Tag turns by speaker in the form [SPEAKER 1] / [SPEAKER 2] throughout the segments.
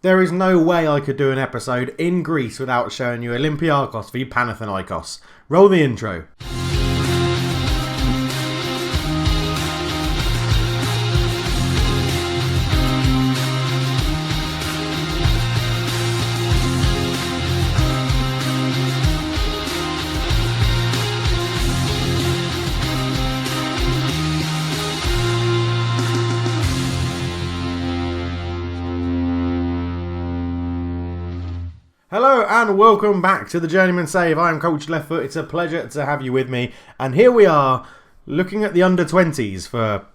[SPEAKER 1] There is no way I could do an episode in Greece without showing you Olympiakos v Panathinaikos. Roll the intro. Hello and welcome back to the Journeyman Save. I am Coach Leftfoot. It's a pleasure to have you with me. And here we are looking at the under-20s for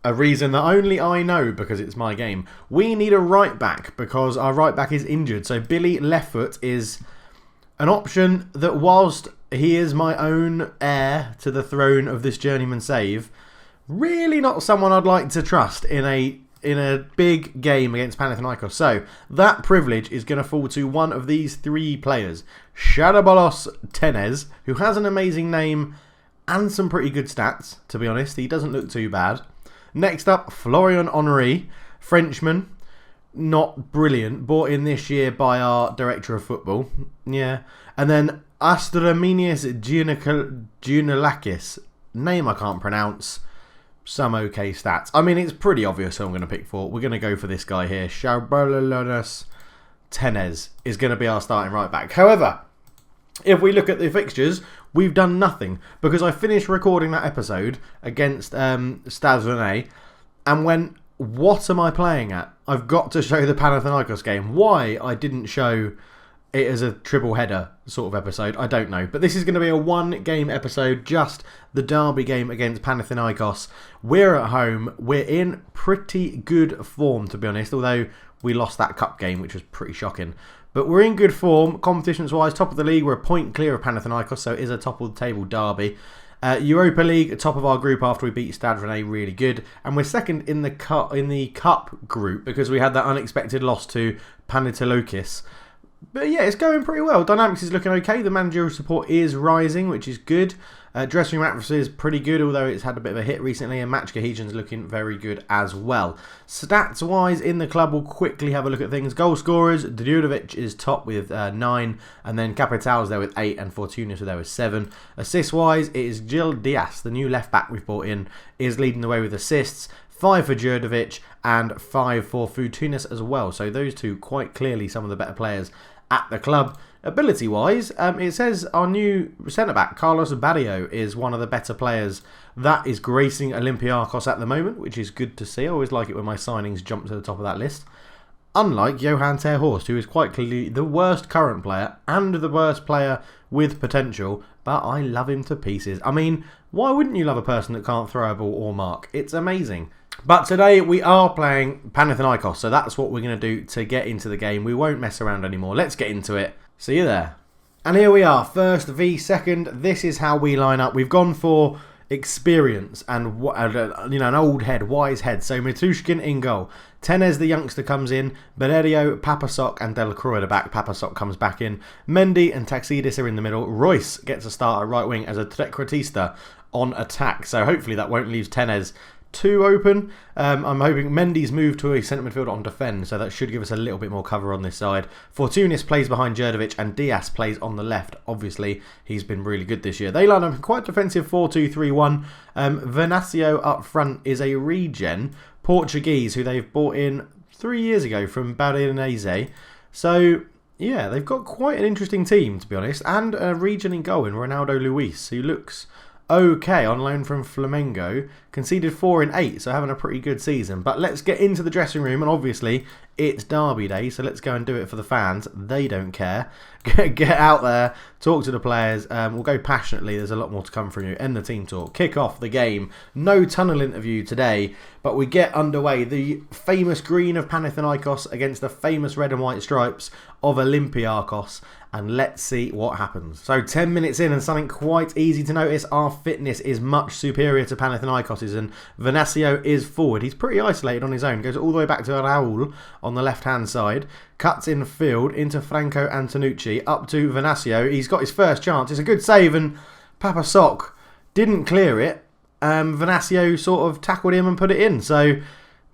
[SPEAKER 1] a reason that only I know because it's my game. We need a right back because our right back is injured. So Billy Leftfoot is an option that, whilst he is my own heir to the throne of this Journeyman Save, really not someone I'd like to trust in a big game against Panathinaikos. So that privilege is going to fall to one of these three players. Charabolos Tenez, who has an amazing name and some pretty good stats, to be honest. He doesn't look too bad. Next up, Florian Henry, Frenchman. Not brilliant. Brought in this year by our director of football. Yeah. And then Astromenius Giannolakis. Name I can't pronounce. Some okay stats. I mean, it's pretty obvious who I'm going to pick for. We're going to go for this guy here. Charabolos Tenez is going to be our starting right back. However, if we look at the fixtures, we've done nothing because I finished recording that episode against Stade Rennais and went, what am I playing at? I've got to show the Panathinaikos game. Why I didn't show it as a triple header sort of episode, I don't know. But this is going to be a one game episode, just the derby game against Panathinaikos. We're at home. We're in pretty good form, to be honest, although we lost that cup game, which was pretty shocking. But we're in good form, competitions-wise. Top of the league, we're a point clear of Panathinaikos, so it is a top-of-the-table derby. Europa League, top of our group after we beat Stade Rennais, really good. And we're second in the cup group because we had that unexpected loss to Panathinaikos. But yeah, it's going pretty well. Dynamics is looking okay. The managerial support is rising, which is good. Dressing room atmosphere is pretty good, although it's had a bit of a hit recently. And match cohesion's looking very good as well. Stats-wise, in the club, we'll quickly have a look at things. Goal scorers, Djurdovic is top with 9. And then Capital's there with 8. And Fortunius is there with 7. Assists-wise, it is Gil Diaz, the new left-back we've brought in, is leading the way with assists. 5 for Djurdovic and 5 for Fortunius as well. So those two quite clearly some of the better players at the club. Ability-wise, it says our new centre-back, Carlos Barrio, is one of the better players that is gracing Olympiakos at the moment, which is good to see. I always like it when my signings jump to the top of that list. Unlike Johan ter Horst, who is quite clearly the worst current player and the worst player with potential, but I love him to pieces. I mean, why wouldn't you love a person that can't throw a ball or mark? It's amazing. But today we are playing Panathinaikos, so that's what we're going to do to get into the game. We won't mess around anymore. Let's get into it. See you there. And here we are, first v second. This is how we line up. We've gone for experience and an old head, wise head. So Matushkin in goal. Tenez, the youngster, comes in. Bererio, Papasok and Delacroix at the back. Papasok comes back in. Mendy and Taxidis are in the middle. Royce gets a start at right wing as a Trekratista on attack. So hopefully that won't leave Tenez too open. I'm hoping Mendy's moved to a centre midfielder on defend, so that should give us a little bit more cover on this side. Fortunius plays behind Djurdovic and Diaz plays on the left. Obviously, he's been really good this year. They line up quite defensive 4-2-3-1. Venancio up front is a regen Portuguese who they've bought in 3 years ago from Barinese. So yeah, they've got quite an interesting team, to be honest, and a regen in goal in Ronaldo Luis, who looks okay on loan from Flamengo. Conceded 4 in 8, so having a pretty good season. But let's get into the dressing room, and obviously it's derby day, so let's go and do it for the fans. They don't care. Get out there, talk to the players. We'll go passionately. There's a lot more to come from you. End the team talk. Kick off the game. No tunnel interview today, but we get underway. The famous green of Panathinaikos against the famous red and white stripes of Olympiakos. And let's see what happens. So 10 minutes in and something quite easy to notice. Our fitness is much superior to Panathinaikos' and Venancio is forward. He's pretty isolated on his own. Goes all the way back to Raul on the left-hand side. Cuts in field into Franco Antonucci. Up to Venancio. He's got his first chance. It's a good save and Papasok didn't clear it. Venancio sort of tackled him and put it in. So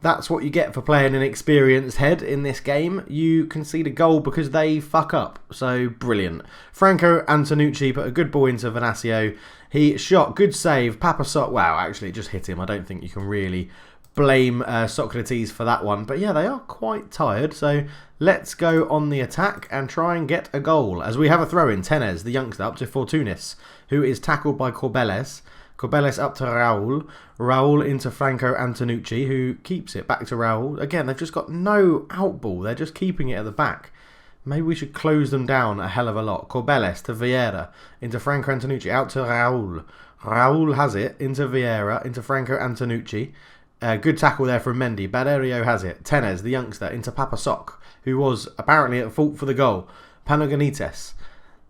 [SPEAKER 1] That's what you get for playing an experienced head in this game. You concede a goal because they fuck up. So, brilliant. Franco Antonucci put a good ball into Venancio. He shot, good save. Papasok, wow, actually it just hit him. I don't think you can really blame Socrates for that one. But yeah, they are quite tired. So, let's go on the attack and try and get a goal. As we have a throw-in, Tenez, the youngster, up to Fortunis, who is tackled by Corbeles. Corbeles up to Raul. Raul into Franco Antonucci, who keeps it back to Raul. Again, they've just got no outball. They're just keeping it at the back. Maybe we should close them down a hell of a lot. Corbeles to Vieira. Into Franco Antonucci. Out to Raul. Raul has it. Into Vieira. Into Franco Antonucci. Good tackle there from Mendy. Baderio has it. Tenez, the youngster. Into Papasok, who was apparently at fault for the goal. Panaganites.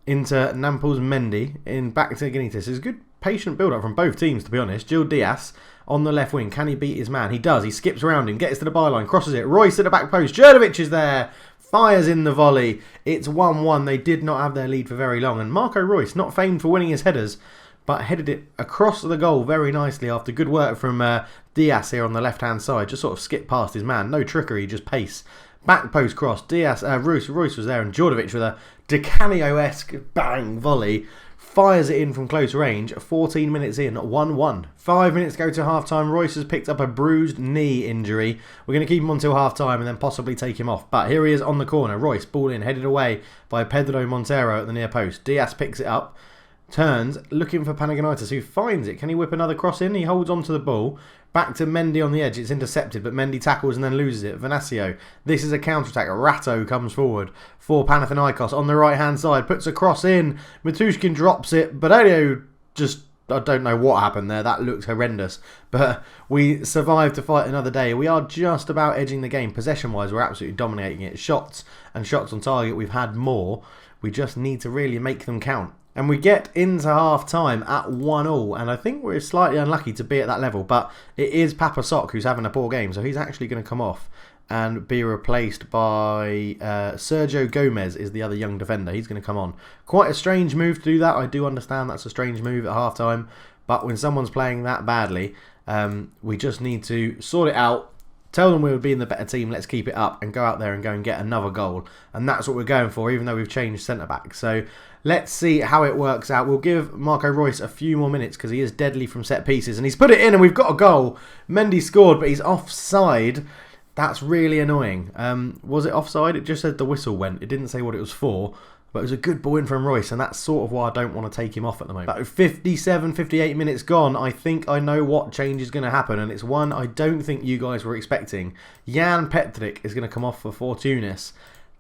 [SPEAKER 1] Into Nampals Mendy. Back to Ganites. It's a good patient build-up from both teams, to be honest. Gil Diaz on the left wing. Can he beat his man? He does. He skips around him, gets to the byline, crosses it. Royce at the back post. Jurdovic is there. Fires in the volley. It's 1-1. They did not have their lead for very long. And Marco Royce, not famed for winning his headers, but headed it across the goal very nicely after good work from Diaz here on the left-hand side. Just sort of skipped past his man. No trickery, just pace. Back post cross. Diaz, Royce was there, and Jurdovic with a Di Canio-esque bang volley. Fires it in from close range. 14 minutes in, 1-1. 5 minutes go to half-time. Royce has picked up a bruised knee injury. We're going to keep him until half-time and then possibly take him off. But here he is on the corner. Royce, ball in, headed away by Pedro Montero at the near post. Diaz picks it up. Turns, looking for Panaganitis, who finds it. Can he whip another cross in? He holds on to the ball. Back to Mendy on the edge. It's intercepted, but Mendy tackles and then loses it. Venancio. This is a counter-attack. Ratto comes forward for Panathinaikos on the right-hand side. Puts a cross in. Matushkin drops it. Badelio just... I don't know what happened there. That looked horrendous. But we survived to fight another day. We are just about edging the game. Possession-wise, we're absolutely dominating it. Shots and shots on target, we've had more. We just need to really make them count. And we get into half-time at 1-1, and I think we're slightly unlucky to be at that level, but it is Papasok who's having a poor game, so he's actually going to come off and be replaced by Sergio Gomez is the other young defender. He's going to come on. Quite a strange move to do that. I do understand that's a strange move at half-time, but when someone's playing that badly, we just need to sort it out. Tell them we're being the better team, let's keep it up, and go out there and go and get another goal. And that's what we're going for, even though we've changed centre-back. So let's see how it works out. We'll give Marco Royce a few more minutes because he is deadly from set pieces. And he's put it in and we've got a goal. Mendy scored, but he's offside. That's really annoying. Was it offside? It just said the whistle went. It didn't say what it was for. But it was a good ball in from Royce, and that's sort of why I don't want to take him off at the moment. But 57, 58 minutes gone, I think I know what change is going to happen, and it's one I don't think you guys were expecting. Jan Petric is going to come off for Fortunis.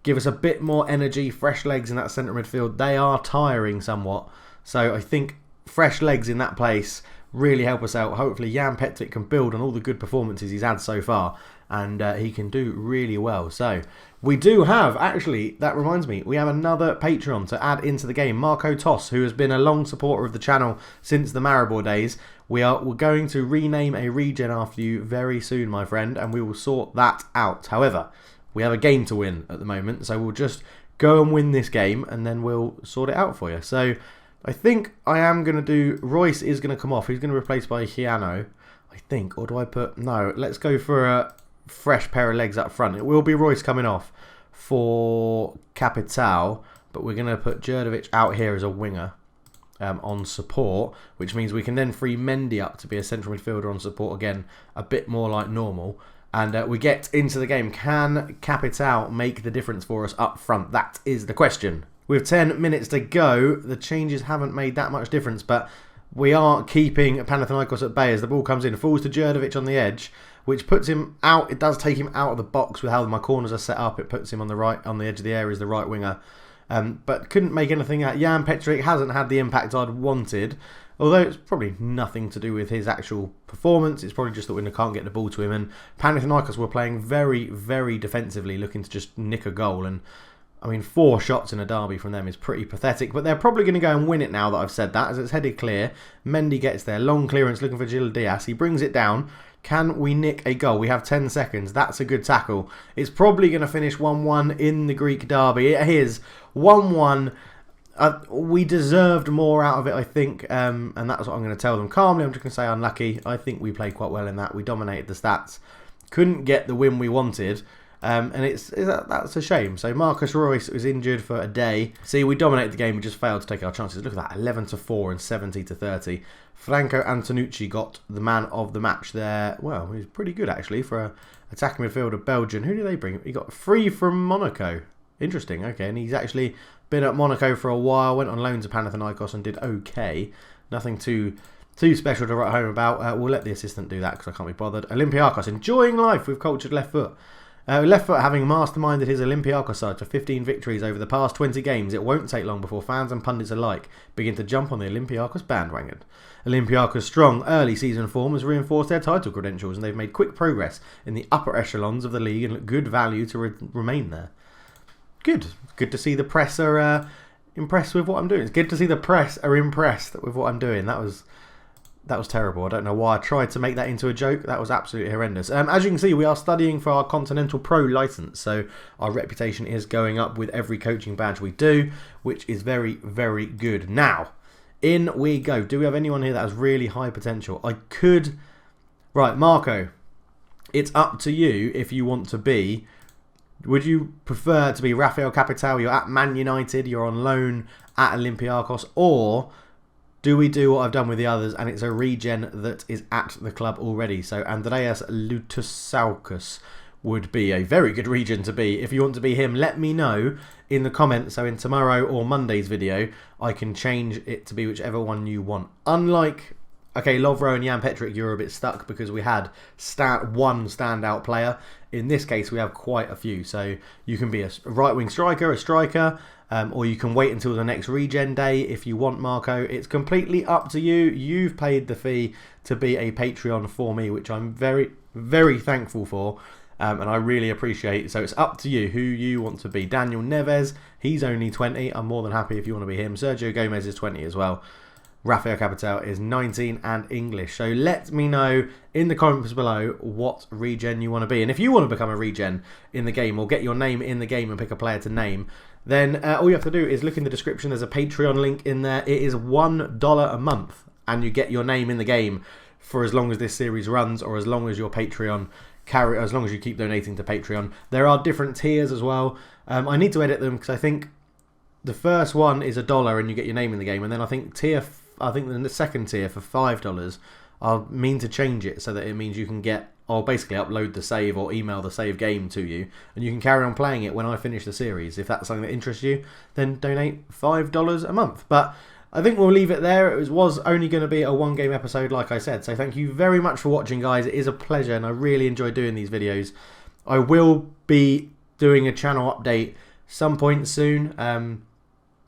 [SPEAKER 1] Give us a bit more energy, fresh legs in that centre midfield. They are tiring somewhat, so I think fresh legs in that place really help us out. Hopefully Jan Petric can build on all the good performances he's had so far, and he can do really well. So we do have, actually, that reminds me, we have another Patreon to add into the game. Marco Toss, who has been a long supporter of the channel since the Maribor days. We're going to rename a regen after you very soon, my friend, and we will sort that out. However, we have a game to win at the moment, so we'll just go and win this game, and then we'll sort it out for you. So I think I am going to do... Royce is going to come off. He's going to be replaced by Giano, I think. Or do I put... No, let's go for a fresh pair of legs up front. It will be Royce coming off for Capital, but we're going to put Jurdovic out here as a winger on support, which means we can then free Mendy up to be a central midfielder on support again, a bit more like normal. And we get into the game. Can Capital make the difference for us up front? That is the question. With 10 minutes to go, the changes haven't made that much difference, but we are keeping Panathinaikos at bay as the ball comes in. Falls to Jurdovic on the edge, which puts him out. It does take him out of the box with how my corners are set up. It puts him on the right, on the edge of the area as the right winger. But couldn't make anything out. Jan Petric hasn't had the impact I'd wanted, although it's probably nothing to do with his actual performance. It's probably just that we can't get the ball to him. And Panathinaikos were playing very, very defensively, looking to just nick a goal. And I mean, 4 shots in a derby from them is pretty pathetic, but they're probably going to go and win it now that I've said that, as it's headed clear. Mendy gets there, long clearance looking for Gil Diaz. He brings it down. Can we nick a goal? We have 10 seconds. That's a good tackle. It's probably going to finish 1-1 in the Greek derby. It is 1-1. We deserved more out of it, I think, and that's what I'm going to tell them calmly. I'm just going to say unlucky. I think we played quite well in that. We dominated the stats. couldn't get the win we wanted. And that's a shame. So Marcus Royce was injured for a day. See, we dominated the game. We just failed to take our chances. Look at that, 11-4 and 70-30. Franco Antonucci got the man of the match there. Well, he was pretty good actually for a attacking midfielder Belgian. Who did they bring? He got free from Monaco. Interesting. Okay, and he's actually been at Monaco for a while. Went on loan to Panathinaikos and did okay. Nothing too special to write home about. We'll let the assistant do that because I can't be bothered. Olympiacos enjoying life with cultured left foot. Left foot having masterminded his Olympiacos side to 15 victories over the past 20 games, it won't take long before fans and pundits alike begin to jump on the Olympiacos bandwagon. Olympiacos' strong early season form has reinforced their title credentials and they've made quick progress in the upper echelons of the league and look good value to remain there. Good to see the press are impressed with what I'm doing. It's good to see the press are impressed with what I'm doing. That was terrible. I don't know why I tried to make that into a joke. That was absolutely horrendous. As you can see, we are studying for our Continental Pro license, so our reputation is going up with every coaching badge we do, which is very, very good. Now, in we go. Do we have anyone here that has really high potential? Right, Marco, it's up to you if you want to be. Would you prefer to be Rafael Capital? You're at Man United, you're on loan at Olympiacos, or do we do what I've done with the others and it's a regen that is at the club already? So Andreas Lutosauskas would be a very good regen to be. If you want to be him, let me know in the comments. So in tomorrow or Monday's video, I can change it to be whichever one you want. Unlike, okay, Lovro and Jan Petric, you're a bit stuck because we had one standout player. In this case, we have quite a few. So you can be a right-wing striker, or you can wait until the next regen day if you want, Marco. It's completely up to you. You've paid the fee to be a Patreon for me, which I'm very, very thankful for. And I really appreciate. So it's up to you who you want to be. Daniel Neves, he's only 20. I'm more than happy if you want to be him. Sergio Gomez is 20 as well. Rafael Capital is 19 and English. So let me know in the comments below what regen you want to be. And if you want to become a regen in the game or get your name in the game and pick a player to name, then all you have to do is look in the description. There's a Patreon link in there. It is $1 a month and you get your name in the game for as long as this series runs or as long as your Patreon as long as you keep donating to Patreon. There are different tiers as well. I need to edit them because I think the first one is $1 and you get your name in the game, and then I think the second tier for $5, I'll mean to change it so that it means you can I'll basically upload the save or email the save game to you, and you can carry on playing it when I finish the series. If that's something that interests you, then donate $5 a month. But I think we'll leave it there. It was only going to be a one-game episode, like I said. So thank you very much for watching, guys. It is a pleasure, and I really enjoy doing these videos. I will be doing a channel update some point soon. I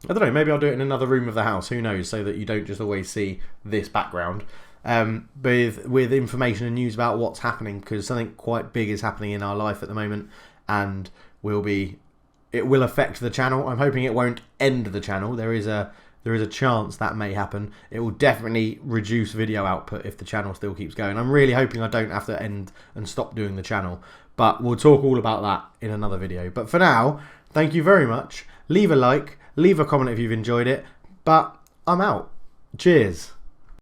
[SPEAKER 1] don't know, maybe I'll do it in another room of the house, who knows, so that you don't just always see this background. With information and news about what's happening, because something quite big is happening in our life at the moment, and it will affect the channel. I'm hoping it won't end the channel. There is a chance that may happen. It will definitely reduce video output if the channel still keeps going. I'm really hoping I don't have to end and stop doing the channel, but we'll talk all about that in another video. But for now, thank you very much. Leave a like, leave a comment if you've enjoyed it, but I'm out. Cheers.